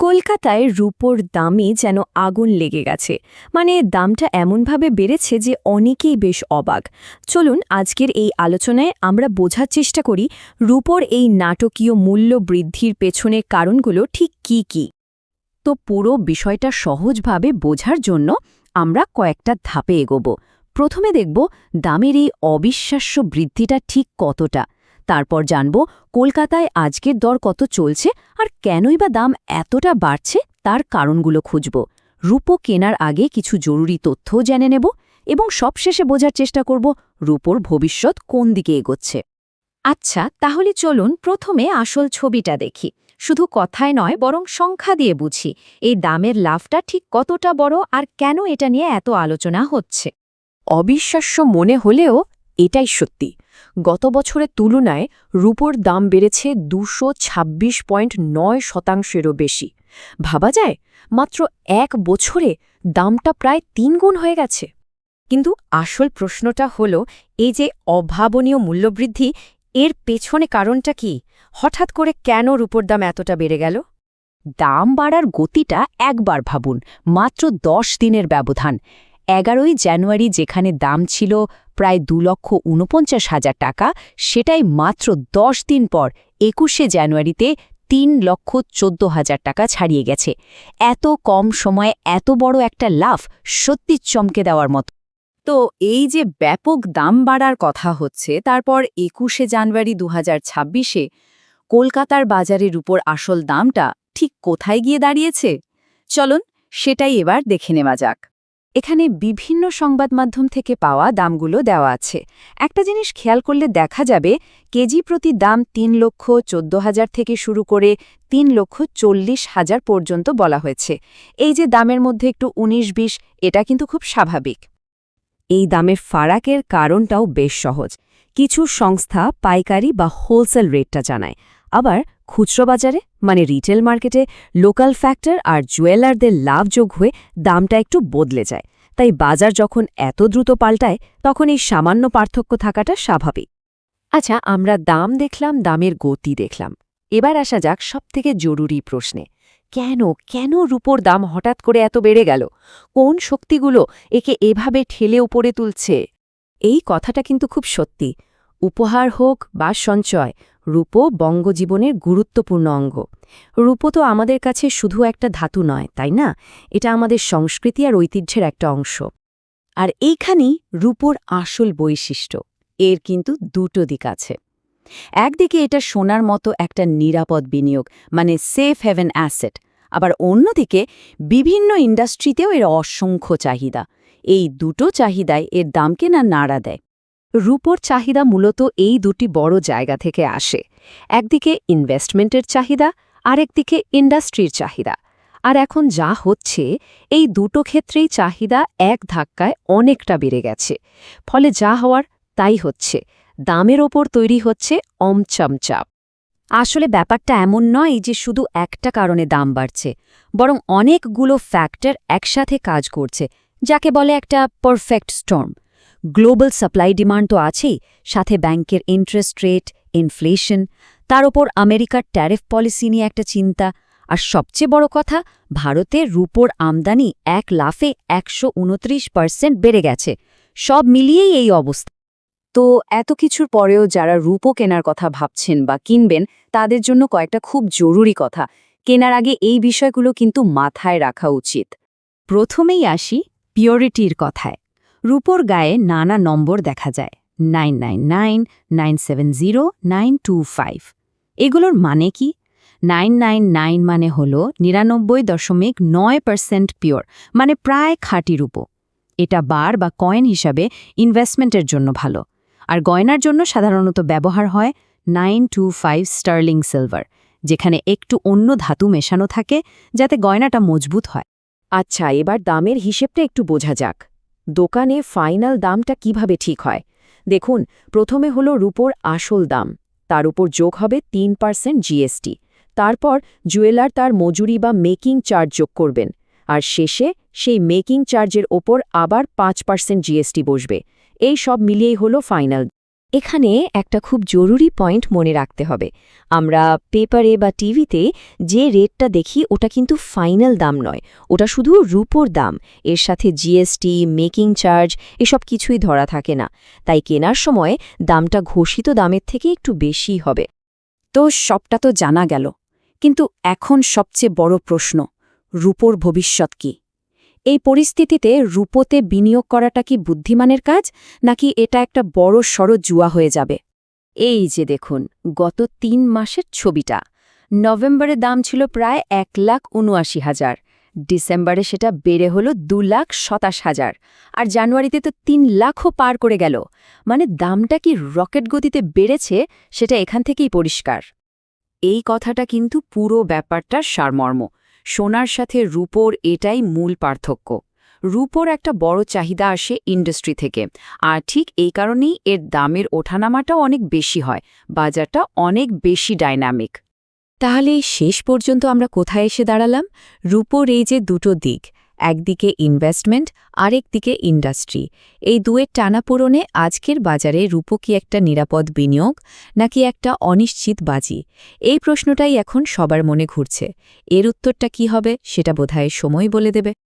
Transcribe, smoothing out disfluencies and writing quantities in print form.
কলকাতায় রূপোর দামে যেন আগুন লেগে গেছে। মানে দামটা এমনভাবে বেড়েছে যে অনেকেই বেশ অবাক। চলুন আজকের এই আলোচনায় আমরা বোঝার চেষ্টা করি রূপোর এই নাটকীয় মূল্য বৃদ্ধির পেছনের কারণগুলো ঠিক কী কী। তো পুরো বিষয়টা সহজভাবে বোঝার জন্য আমরা কয়েকটা ধাপে এগোব। প্রথমে দেখব দামের এই অবিশ্বাস্য বৃদ্ধিটা ঠিক কতটা। তারপর জানব কলকাতায় আজকের দর কত চলছে আর কেনই বা দাম এতটা বাড়ছে তার কারণগুলো খুঁজব। রূপো কেনার আগে কিছু জরুরি তথ্যও জেনে নেব এবং সবশেষে বোঝার চেষ্টা করব রূপোর ভবিষ্যৎ কোন দিকে এগোচ্ছে। আচ্ছা, তাহলে চলুন প্রথমে আসল ছবিটা দেখি। শুধু কথায় নয় বরং সংখ্যা দিয়ে বুঝি এই দামের লাভটা ঠিক কতটা বড় আর কেন এটা নিয়ে এত আলোচনা হচ্ছে। অবিশ্বাস্য মনে হলেও এটাই সত্যি। গত বছরের তুলনায় রূপোর দাম বেড়েছে 226.9%-এরও বেশি। ভাবা যায় মাত্র এক বছরে দামটা প্রায় 3 গুণ হয়ে গেছে। কিন্তু আসল প্রশ্নটা হলো এই যে অভাবনীয় মূল্যবৃদ্ধি, এর পেছনে কারণটা কি? হঠাৎ করে কেন রূপোর দাম এতটা বেড়ে গেল? দাম বাড়ার গতিটা একবার ভাবুন, মাত্র 10 দিনের ব্যবধান। 11ই জানুয়ারি যেখানে দাম ছিল প্রায় 2,49,000 টাকা, সেটাই মাত্র 10 দিন পর 21শে জানুয়ারিতে 3,14,000 টাকা ছাড়িয়ে গেছে। এত কম সময়ে এত বড় একটা লাভ সত্যি চমকে দেওয়ার মতো। তো এই যে ব্যাপক দাম বাড়ার কথা হচ্ছে, তারপর 21শে জানুয়ারি 2026-এ কলকাতার বাজারের উপর আসল দামটা ঠিক কোথায় গিয়ে দাঁড়িয়েছে? চলুন সেটাই এবার দেখে নেওয়া যাক। এখানে বিভিন্ন সংবাদ মাধ্যম থেকে পাওয়া দামগুলো দেওয়া আছে। একটা জিনিস খেয়াল করলে দেখা যাবে কেজি প্রতি দাম 3,14,000 থেকে শুরু করে 3,40,000 পর্যন্ত বলা হয়েছে। এই যে দামের মধ্যে একটু 19-20, এটা কিন্তু খুব স্বাভাবিক। এই দামের ফারাকের কারণটাও বেশ সহজ। কিছু সংস্থা পাইকারি বা হোলসেল রেটটা জানায়, আবার খুচরো বাজারে মানে রিটেল মার্কেটে লোকাল ফ্যাক্টর আর জুয়েলারদের লাভ যোগ হয়ে দামটা একটু বদলে যায়। তাই বাজার যখন এত দ্রুত পাল্টায় তখন এই সামান্য পার্থক্য থাকাটা স্বাভাবিক। আচ্ছা, আমরা দাম দেখলাম, দামের গতি দেখলাম। এবার আসা যাক সবথেকে জরুরি প্রশ্নে। কেন রূপোর দাম হঠাৎ করে এত বেড়ে গেল? কোন শক্তিগুলো একে এভাবে ঠেলে উপরে তুলছে? এই কথাটা কিন্তু খুব সত্যি। উপহার হোক বা সঞ্চয়, রূপো বঙ্গজীবনের গুরুত্বপূর্ণ অঙ্গ। রূপো তো আমাদের কাছে শুধু একটা ধাতু নয়, তাই না? এটা আমাদের সংস্কৃতি আর ঐতিহ্যের একটা অংশ। আর এইখানেই রূপোর আসল বৈশিষ্ট্য। এর কিন্তু দুটো দিক আছে। একদিকে এটা সোনার মতো একটা নিরাপদ বিনিয়োগ, মানে সেফ হেভেন অ্যাসেট। আবার অন্যদিকে বিভিন্ন ইন্ডাস্ট্রিতেও এর অসংখ্য চাহিদা। এই দুটো চাহিদায় এর দামকে নাড়া দেয়। রূপোর চাহিদা মূলত এই দুটি বড় জায়গা থেকে আসে। একদিকে ইনভেস্টমেন্টের চাহিদা, আরেকদিকে ইন্ডাস্ট্রির চাহিদা। আর এখন যা হচ্ছে, এই দুটো ক্ষেত্রেই চাহিদা এক ধাক্কায় অনেকটা বেড়ে গেছে। ফলে যা হওয়ার তাই হচ্ছে, দামের ওপর তৈরি হচ্ছে চাপ। আসলে ব্যাপারটা এমন নয় যে শুধু একটা কারণে দাম বাড়ছে, বরং অনেকগুলো ফ্যাক্টর একসাথে কাজ করছে, যাকে বলে একটা perfect storm. Global supply demand তো আছেই, সাথে ব্যাংকের ইন্টারেস্ট রেট, ইনফ্লেশন, তার ওপর আমেরিকার ট্যারিফ পলিসি নিয়ে একটা চিন্তা, আর সবচেয়ে বড় কথা, ভারতের রূপোর আমদানি এক লাফে 129% বেড়ে গেছে। সব মিলিয়েই এই অবস্থা। তো এত কিছুর পরেও যারা রূপো কেনার কথা ভাবছেন বা কিনবেন, তাদের জন্য কয়েকটা খুব জরুরি কথা। কেনার আগে এই বিষয়গুলো কিন্তু মাথায় রাখা উচিত। প্রথমেই আসি পিওরিটির কথায়। রূপোর গায়ে নানা নম্বর দেখা যায়, 999, 970, 925। এগুলোর মানে কি? 999 মানে হল 99.9% পিওর, মানে প্রায় খাঁটি রূপো। এটা বার বা কয়েন হিসাবে ইনভেস্টমেন্টের জন্য ভালো। আর গয়নার জন্য সাধারণত ব্যবহার হয় 925 স্টার্লিং সিলভার, যেখানে একটু অন্য ধাতু মেশানো থাকে যাতে গয়নাটা মজবুত হয়। আচ্ছা, এবার দামের হিসেবটা একটু বোঝা যাক। দোকানে ফাইনাল দামটা কিভাবে ঠিক হয়? দেখুন, প্রথমে হলো রূপোর আসল দাম, তার উপর যোগ হবে 3% জিএসটি। তারপর জুয়েলার তার মজুরি বা মেকিং চার্জ যোগ করবেন, আর শেষে সেই মেকিং চার্জের ওপর আবার 5% জিএসটি বসবে। এই সব মিলিয়েই হলো ফাইনাল। এখানে একটা খুব জরুরি পয়েন্ট মনে রাখতে হবে। আমরা পেপারে বা টিভিতে যে রেটটা দেখি ওটা কিন্তু ফাইনাল দাম নয়, ওটা শুধু রূপোর দাম। এর সাথে জিএসটি, মেকিং চার্জ এসব কিছুই ধরা থাকে না। তাই কেনার সময় দামটা ঘোষিত দামের থেকে একটু বেশি হবে। তো সবটা তো জানা গেল, কিন্তু এখন সবচেয়ে বড় প্রশ্ন, রূপোর ভবিষ্যৎ কি? এই পরিস্থিতিতে রূপোতে বিনিয়োগ করাটা কি বুদ্ধিমানের কাজ, নাকি এটা একটা বড় সড় জুয়া হয়ে যাবে? এই যে দেখুন গত ৩ মাসের ছবিটা। নভেম্বরে দাম ছিল প্রায় ১,৭৯,০০০, ডিসেম্বরে সেটা বেড়ে হল ২,২৭,০০০, আর জানুয়ারিতে তো ৩ লাখও পার করে গেল। মানে দামটা কি রকেট গতিতে বেড়েছে, সেটা এখান থেকেই পরিষ্কার। এই কথাটা কিন্তু পুরো ব্যাপারটার সারমর্ম। সোনার সাথে রূপোর এটাই মূল পার্থক্য। রূপোর একটা বড় চাহিদা আসে ইন্ডাস্ট্রি থেকে, আর ঠিক এই কারণেই এর দামের ওঠানামাটাও অনেক বেশি হয়, বাজারটা অনেক বেশি ডাইনামিক। তাহলে শেষ পর্যন্ত আমরা কোথায় এসে দাঁড়ালাম? রূপোর এই যে দুটো দিক, একদিকে ইনভেস্টমেন্ট, আরেকদিকে ইন্ডাস্ট্রি, এই দুয়ের টানাপোড়েনে আজকের বাজারে রূপো কি একটা নিরাপদ বিনিয়োগ, নাকি একটা অনিশ্চিত বাজি? এই প্রশ্নটাই এখন সবার মনে ঘুরছে। এর উত্তরটা কি হবে সেটা বোধহয় সময় বলে দেবে।